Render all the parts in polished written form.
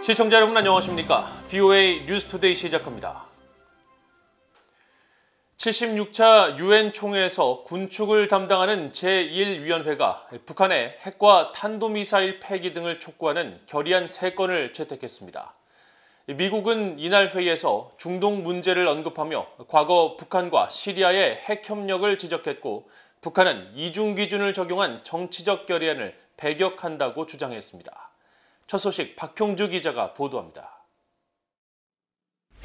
시청자 여러분 안녕하십니까? VOA 뉴스투데이 시작합니다. 76차 유엔 총회에서 군축을 담당하는 제1위원회가 북한의 핵과 탄도미사일 폐기 등을 촉구하는 결의안 3건을 채택했습니다. 미국은 이날 회의에서 중동 문제를 언급하며 과거 북한과 시리아의 핵 협력을 지적했고 북한은 이중 기준을 적용한 정치적 결의안을 배격한다고 주장했습니다. 첫 소식 박형주 기자가 보도합니다.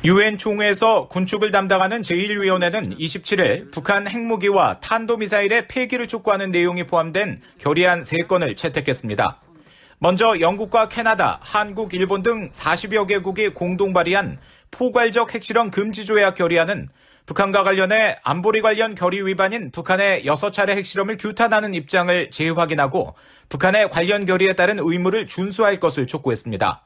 유엔 총회에서 군축을 담당하는 제1위원회는 27일 북한 핵무기와 탄도미사일의 폐기를 촉구하는 내용이 포함된 결의안 3건을 채택했습니다. 먼저 영국과 캐나다, 한국, 일본 등 40여 개국이 공동 발의한 포괄적 핵실험 금지 조약 결의안은 북한과 관련해 안보리 관련 결의 위반인 북한의 6차례 핵실험을 규탄하는 입장을 재확인하고 북한의 관련 결의에 따른 의무를 준수할 것을 촉구했습니다.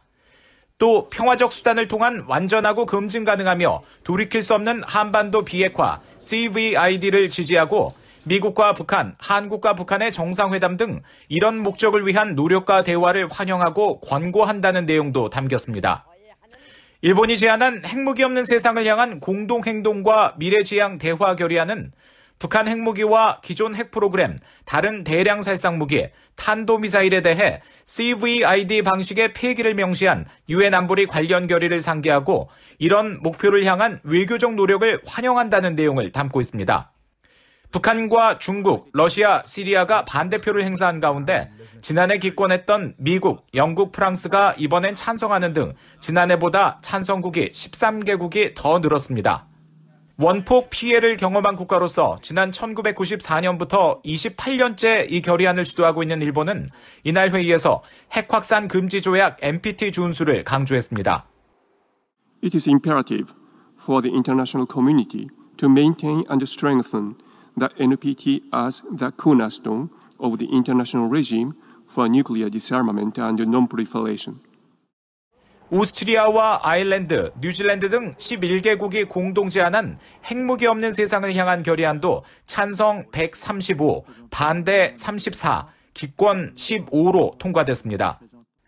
또 평화적 수단을 통한 완전하고 검증 가능하며 돌이킬 수 없는 한반도 비핵화 CVID를 지지하고 미국과 북한, 한국과 북한의 정상회담 등 이런 목적을 위한 노력과 대화를 환영하고 권고한다는 내용도 담겼습니다. 일본이 제안한 핵무기 없는 세상을 향한 공동행동과 미래지향 대화 결의안은 북한 핵무기와 기존 핵 프로그램, 다른 대량 살상 무기, 탄도미사일에 대해 CVID 방식의 폐기를 명시한 유엔 안보리 관련 결의를 상기하고 이런 목표를 향한 외교적 노력을 환영한다는 내용을 담고 있습니다. 북한과 중국, 러시아, 시리아가 반대표를 행사한 가운데 지난해 기권했던 미국, 영국, 프랑스가 이번엔 찬성하는 등 지난해보다 찬성국이 13개국이 더 늘었습니다. 원폭 피해를 경험한 국가로서 지난 1994년부터 28년째 이 결의안을 주도하고 있는 일본은 이날 회의에서 핵 확산 금지 조약 NPT 준수를 강조했습니다. It is imperative for the international community to maintain and strengthen the NPT as the cornerstone of the international regime for nuclear disarmament and non-proliferation. 오스트리아와 아일랜드, 뉴질랜드 등 11개국이 공동 제안한 핵무기 없는 세상을 향한 결의안도 찬성 135, 반대 34, 기권 15로 통과됐습니다.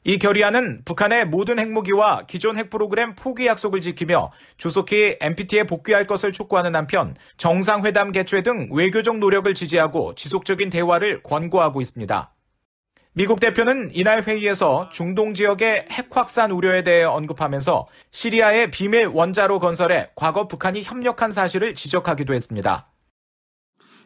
이 결의안은 북한의 모든 핵무기와 기존 핵 프로그램 포기 약속을 지키며 조속히 NPT에 복귀할 것을 촉구하는 한편 정상회담 개최 등 외교적 노력을 지지하고 지속적인 대화를 권고하고 있습니다. 미국 대표는 이날 회의에서 중동 지역의 핵 확산 우려에 대해 언급하면서 시리아의 비밀 원자로 건설에 과거 북한이 협력한 사실을 지적하기도 했습니다.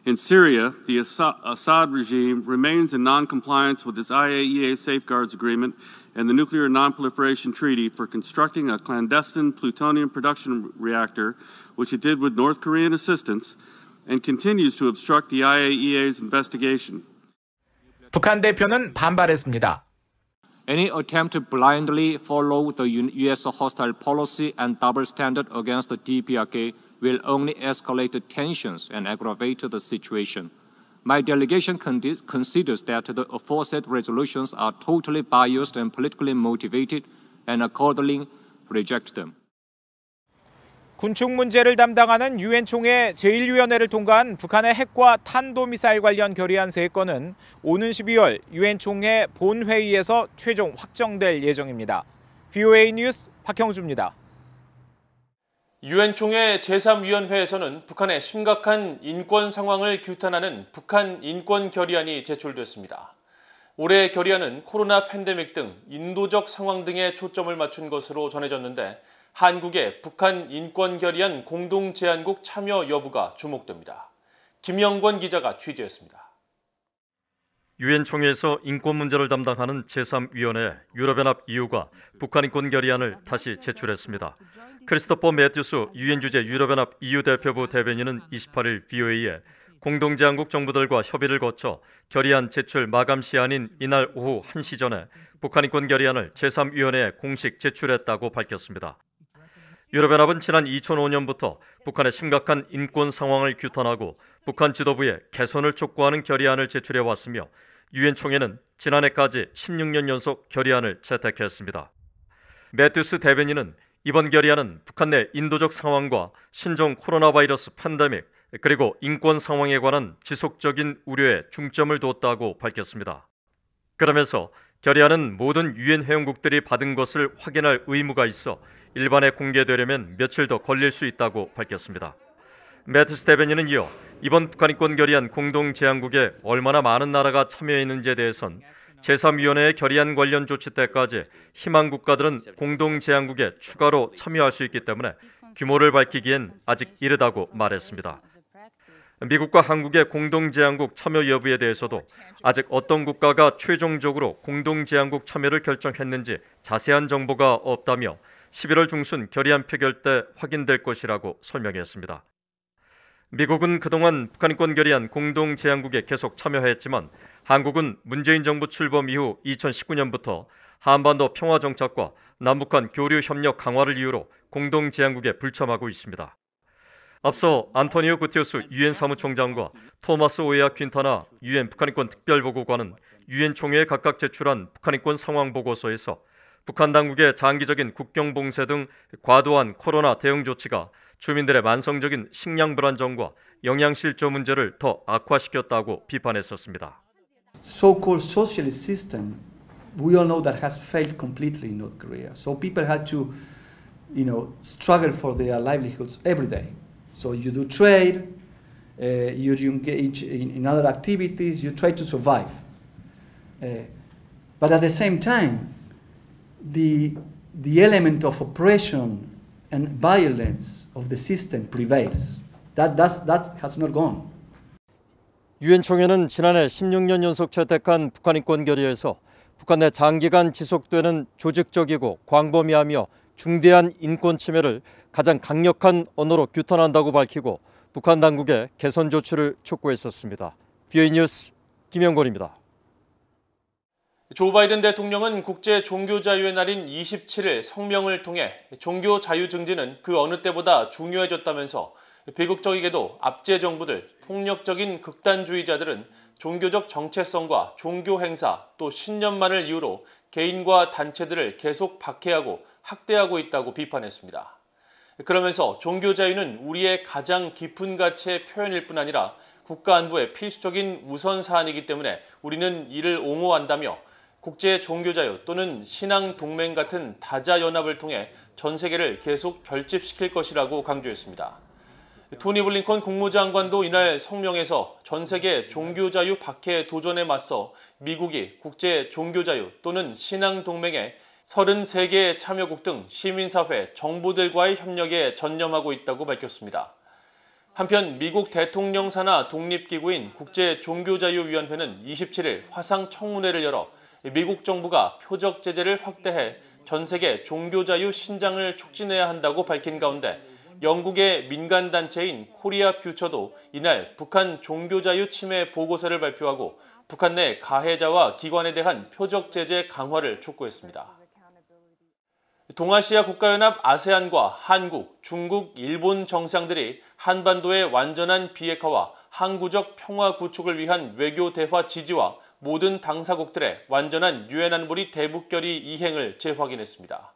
In Syria, the Assad regime remains in non-compliance with its IAEA Safeguards Agreement and the Nuclear Non-Proliferation Treaty for constructing a clandestine plutonium production reactor, which it did with North Korean assistance, and continues to obstruct the IAEA's investigation. 북한 대표는 반발했습니다. Any attempt to blindly follow the U.S. hostile policy and double standard against the DPRK will only escalate the tensions and aggravate the situation. My delegation considers that the aforesaid resolutions are totally biased and politically motivated and accordingly reject them. 군축 문제를 담당하는 유엔 총회 제1위원회를 통과한 북한의 핵과 탄도미사일 관련 결의안 3건은 오는 12월 유엔 총회 본회의에서 최종 확정될 예정입니다. VOA 뉴스 박형주입니다. 유엔 총회 제3위원회에서는 북한의 심각한 인권 상황을 규탄하는 북한 인권 결의안이 제출됐습니다. 올해 결의안은 코로나 팬데믹 등 인도적 상황 등에 초점을 맞춘 것으로 전해졌는데 한국의 북한 인권 결의안 공동 제안국 참여 여부가 주목됩니다. 김영권 기자가 취재했습니다. 유엔 총회에서 인권 문제를 담당하는 제3위원회 유럽연합 EU가 북한 인권 결의안을 다시 제출했습니다. 크리스토퍼 매튜스 유엔 주재 유럽연합 EU 대표부 대변인은 28일 VOA에 공동 제안국 정부들과 협의를 거쳐 결의안 제출 마감 시한인 이날 오후 1시 전에 북한 인권 결의안을 제3위원회에 공식 제출했다고 밝혔습니다. 유럽연합은 지난 2005년부터 북한의 심각한 인권 상황을 규탄하고 북한 지도부의 개선을 촉구하는 결의안을 제출해왔으며 유엔 총회는 지난해까지 16년 연속 결의안을 채택했습니다. 매튜스 대변인은 이번 결의안은 북한 내 인도적 상황과 신종 코로나 바이러스 팬데믹 그리고 인권 상황에 관한 지속적인 우려에 중점을 뒀다고 밝혔습니다. 그러면서 결의안은 모든 유엔 회원국들이 받은 것을 확인할 의무가 있어 일반에 공개되려면 며칠 더 걸릴 수 있다고 밝혔습니다. 매트 스테베니는 이어 이번 북한 인권 결의안 공동 제안국에 얼마나 많은 나라가 참여했는지에 대해선 제3위원회의 결의안 관련 조치 때까지 희망 국가들은 공동 제안국에 추가로 참여할 수 있기 때문에 규모를 밝히기엔 아직 이르다고 말했습니다. 미국과 한국의 공동 제안국 참여 여부에 대해서도 아직 어떤 국가가 최종적으로 공동 제안국 참여를 결정했는지 자세한 정보가 없다며 11월 중순 결의안 표결 때 확인될 것이라고 설명했습니다. 미국은 그동안 북한 인권 결의안 공동 제안국에 계속 참여했지만 한국은 문재인 정부 출범 이후 2019년부터 한반도 평화 정착과 남북한 교류 협력 강화를 이유로 공동 제안국에 불참하고 있습니다. 앞서 안토니오 구테우스 유엔 사무총장과 토마스 오에아 퀸타나 유엔 북한 인권 특별보고관은 유엔 총회에 각각 제출한 북한 인권 상황 보고서에서 북한 당국의 장기적인 국경 봉쇄 등 과도한 코로나 대응 조치가 주민들의 만성적인 식량 불안정과 영양 실조 문제를 더 악화시켰다고 비판했었습니다. So-called socialist system, we all know that has failed completely in North Korea. So people had to, struggle for their livelihoods every day. So you do trade, you engage in other activities, you try to survive. But at the same time, the element of oppression and violence of the system prevails. That has not gone. 유엔 총회는 지난해 16년 연속 채택한 북한 인권 결의에서 북한 내 장기간 지속되는 조직적이고 광범위하며 중대한 인권 침해를 가장 강력한 언어로 규탄한다고 밝히고 북한 당국의 개선 조치를 촉구했었습니다. VOA 뉴스 김영권입니다. 조 바이든 대통령은 국제 종교자유의 날인 27일 성명을 통해 종교 자유 증진은 그 어느 때보다 중요해졌다면서 비극적이게도 압제 정부들, 폭력적인 극단주의자들은 종교적 정체성과 종교 행사 또 신념만을 이유로 개인과 단체들을 계속 박해하고 학대하고 있다고 비판했습니다. 그러면서 종교 자유는 우리의 가장 깊은 가치의 표현일 뿐 아니라 국가 안보의 필수적인 우선 사안이기 때문에 우리는 이를 옹호한다며 국제 종교 자유 또는 신앙 동맹 같은 다자 연합을 통해 전 세계를 계속 결집시킬 것이라고 강조했습니다. 토니 블링컨 국무장관도 이날 성명에서 전 세계 종교자유 박해 도전에 맞서 미국이 국제 종교자유 또는 신앙동맹의 33개의 참여국 등 시민사회, 정부들과의 협력에 전념하고 있다고 밝혔습니다. 한편 미국 대통령 산하 독립기구인 국제종교자유위원회는 27일 화상 청문회를 열어 미국 정부가 표적 제재를 확대해 전 세계 종교자유 신장을 촉진해야 한다고 밝힌 가운데 영국의 민간단체인 코리아 퓨처도 이날 북한 종교자유 침해 보고서를 발표하고 북한 내 가해자와 기관에 대한 표적 제재 강화를 촉구했습니다. 동아시아 국가연합 아세안과 한국, 중국, 일본 정상들이 한반도의 완전한 비핵화와 항구적 평화 구축을 위한 외교 대화 지지와 모든 당사국들의 완전한 유엔 안보리 대북 결의 이행을 재확인했습니다.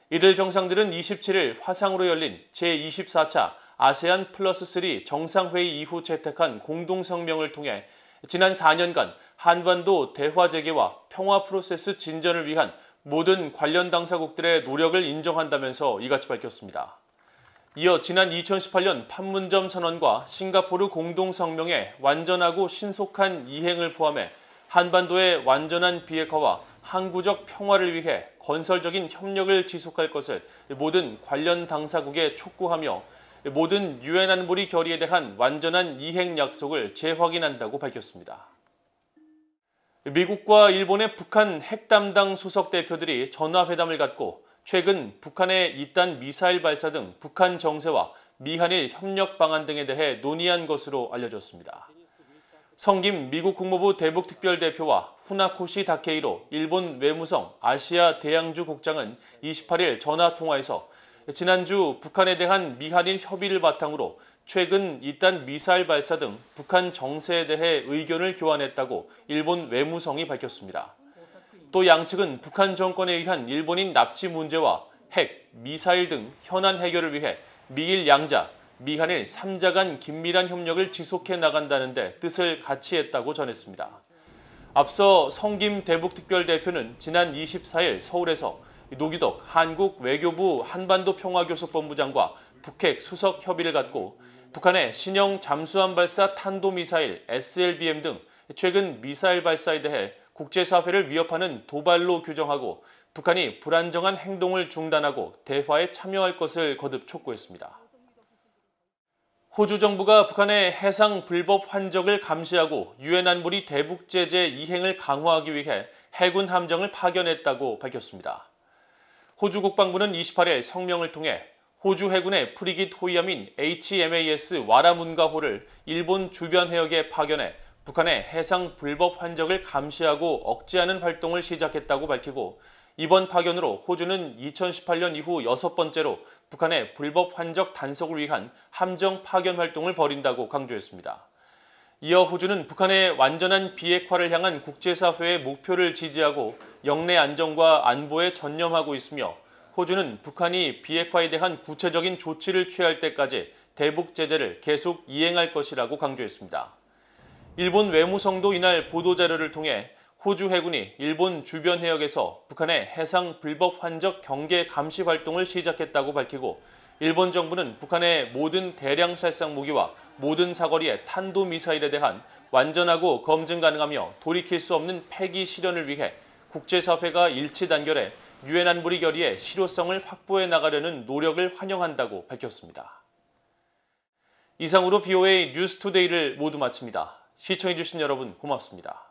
이들 정상들은 27일 화상으로 열린 제24차 아세안 플러스 3 정상회의 이후 채택한 공동성명을 통해 지난 4년간 한반도 대화 재개와 평화 프로세스 진전을 위한 모든 관련 당사국들의 노력을 인정한다면서 이같이 밝혔습니다. 이어 지난 2018년 판문점 선언과 싱가포르 공동성명의 완전하고 신속한 이행을 포함해 한반도의 완전한 비핵화와 항구적 평화를 위해 건설적인 협력을 지속할 것을 모든 관련 당사국에 촉구하며 모든 유엔 안보리 결의에 대한 완전한 이행 약속을 재확인한다고 밝혔습니다. 미국과 일본의 북한 핵 담당 수석 대표들이 전화회담을 갖고 최근 북한의 잇단 미사일 발사 등 북한 정세와 미한일 협력 방안 등에 대해 논의한 것으로 알려졌습니다. 성김 미국 국무부 대북특별대표와 후나코시 다케이로 일본 외무성 아시아 대양주 국장은 28일 전화통화에서 지난주 북한에 대한 미한일 협의를 바탕으로 최근 잇단 미사일 발사 등 북한 정세에 대해 의견을 교환했다고 일본 외무성이 밝혔습니다. 또 양측은 북한 정권에 의한 일본인 납치 문제와 핵, 미사일 등 현안 해결을 위해 미일 양자, 미한일 3자 간 긴밀한 협력을 지속해 나간다는 데 뜻을 같이 했다고 전했습니다. 앞서 성김 대북특별대표는 지난 24일 서울에서 노규덕 한국 외교부 한반도 평화교섭본부장과 북핵 수석 협의를 갖고 북한의 신형 잠수함 발사 탄도미사일 SLBM 등 최근 미사일 발사에 대해 국제사회를 위협하는 도발로 규정하고 북한이 불안정한 행동을 중단하고 대화에 참여할 것을 거듭 촉구했습니다. 호주 정부가 북한의 해상 불법 환적을 감시하고 유엔 안보리 대북 제재 이행을 강화하기 위해 해군 함정을 파견했다고 밝혔습니다. 호주 국방부는 28일 성명을 통해 호주 해군의 프리깃 호위함인 HMAS 와라문가호를 일본 주변 해역에 파견해 북한의 해상 불법 환적을 감시하고 억제하는 활동을 시작했다고 밝히고 이번 파견으로 호주는 2018년 이후 6번째로 북한의 불법 환적 단속을 위한 함정 파견 활동을 벌인다고 강조했습니다. 이어 호주는 북한의 완전한 비핵화를 향한 국제사회의 목표를 지지하고 영내 안정과 안보에 전념하고 있으며 호주는 북한이 비핵화에 대한 구체적인 조치를 취할 때까지 대북 제재를 계속 이행할 것이라고 강조했습니다. 일본 외무성도 이날 보도자료를 통해 호주 해군이 일본 주변 해역에서 북한의 해상 불법 환적 경계 감시 활동을 시작했다고 밝히고 일본 정부는 북한의 모든 대량 살상 무기와 모든 사거리의 탄도미사일에 대한 완전하고 검증 가능하며 돌이킬 수 없는 폐기 실현을 위해 국제사회가 일치 단결해 유엔 안보리 결의의 실효성을 확보해 나가려는 노력을 환영한다고 밝혔습니다. 이상으로 BOA 뉴스투데이를 모두 마칩니다. 시청해주신 여러분 고맙습니다.